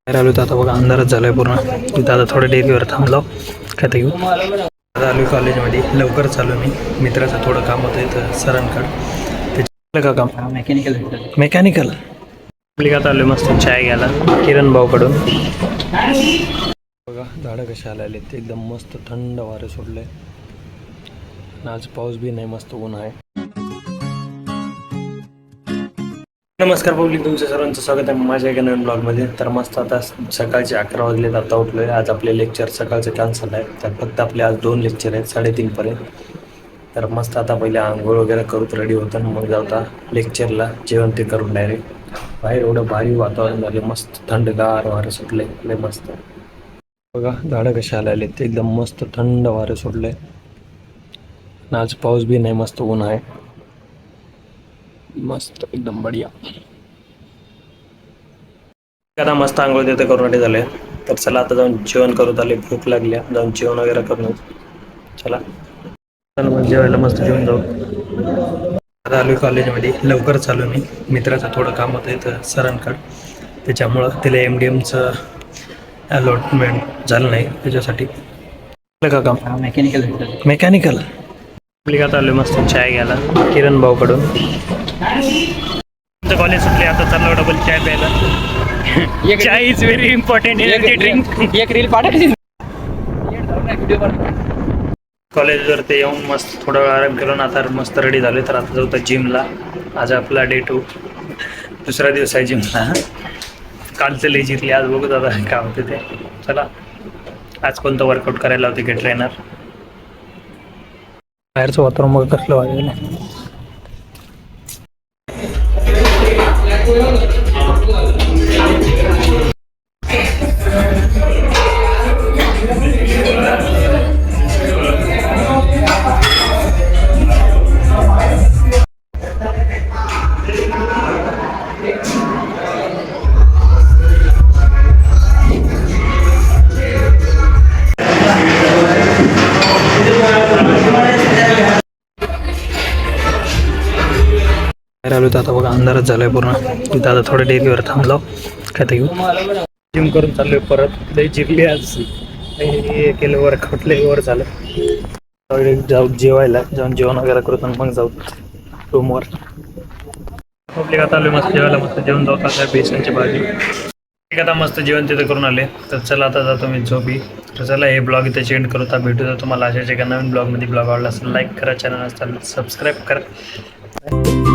बाहेर आलो तर आता बघा अंधारच झालाय पूर्ण. तिथं आता थोडं डेअरीवर थांबलो काय ते घेऊ. आता आलो कॉलेजमध्ये, लवकर चालू मी. मित्राचं थोडं काम होतं इथं सरांकडं. त्याचं का काम मेकॅनिकल. आपली आता आलो मस्त चाय घ्यायला किरण भाऊकडून. बघा झाडं कशा आलेले ते एकदम मस्त थंड वारं सुटलंय. आज पाऊस बी नाही, मस्त ऊन आहे. नमस्कार पब्लिक, तुमचं सर्वांचं स्वागत आहे माझ्या एका नवीन ब्लॉगमध्ये. तर मस्त आता सकाळचे 11 वाजलेत, आता उठलो आहे. आज आपले लेक्चर सकाळचं कॅन्सल आहे, तर फक्त आपले आज 2 लेक्चर आहेत 3:30पर्यंत. तर मस्त आता पहिले आंघोळ वगैरे करूत, रेडी होतं मग जाऊता लेक्चरला. जेवण ते करून डायरेक्ट बाहेर. एवढं भारी वातावरण झाले, मस्त थंडगार वारं सुटले, लय मस्त. बघा झाडं कशा आलेले ते एकदम मस्त थंड वारं सुटले. आज पाऊस बी नाही, मस्त ऊन आहे, मस्त एकदम बढिया. आता मस्त आंघोळ तिथे करून रेडी झाले. तर चला आता जाऊन जेवण करू. आले भूक लागल्या, जाऊन जेवण वगैरे करून चला. चला मग जेवायला मस्त जेवण जाऊ. आता आलो कॉलेजमध्ये, लवकर चालू मी. मित्राचं थोडं काम होतं इथं सरांकडं, त्याच्यामुळं तिला MDMचं अलॉटमेंट झालं नाही, त्याच्यासाठी. का काम मेकॅनिकल. आपली आता आलो मस्त चाय घ्यायला किरण भाऊकडून. कॉलेज सुटले, आता चाललो डबल चाय प्यायला. Chai is very important energy drink. एक रील पाठव. कॉलेजवर ते येऊन मस्त थोडा वेळ आराम केला ना, आता मस्त रेडी झाले. तर आता जाऊ जिमला. आज आपला डे 2, दुसरा दिवस आहे जिमला. कालचं लई जिरली, आज बघू दादा काय होते ते. चला आज कोणतं वर्कआउट करायला होते की ट्रेनर. बाहेरचं वातावरण मग कसलं वाजेल. बाहेर आलो तर आता बघा अंधारच झालाय पूर्ण. तिथं आता थोडं डेअरीवर थांबलो काय ते घेऊ. जिम करून चाललोय परत. लई जिरली आज, हे केलं वर्कआउट, लई वर झालं. जाऊ जेवायला, जाऊन जेवण वगैरे करू आणि मग जाऊ रूमवर. पब्लिक आता आलो मस्त जेवायला, मस्त जेवण जाऊ. आता बेसनची भाजी. आता मस्त जेवण तिथं करून आले. तर चला आता जातो मी झोपी. तर चला हे ब्लॉग इथे चेंड करू. तर भेटू तुम्हाला अशाच एका नवीन ब्लॉगमध्ये. ब्लॉग आवडला असेल लाईक करा, चॅनल असेल सबस्क्राईब करा.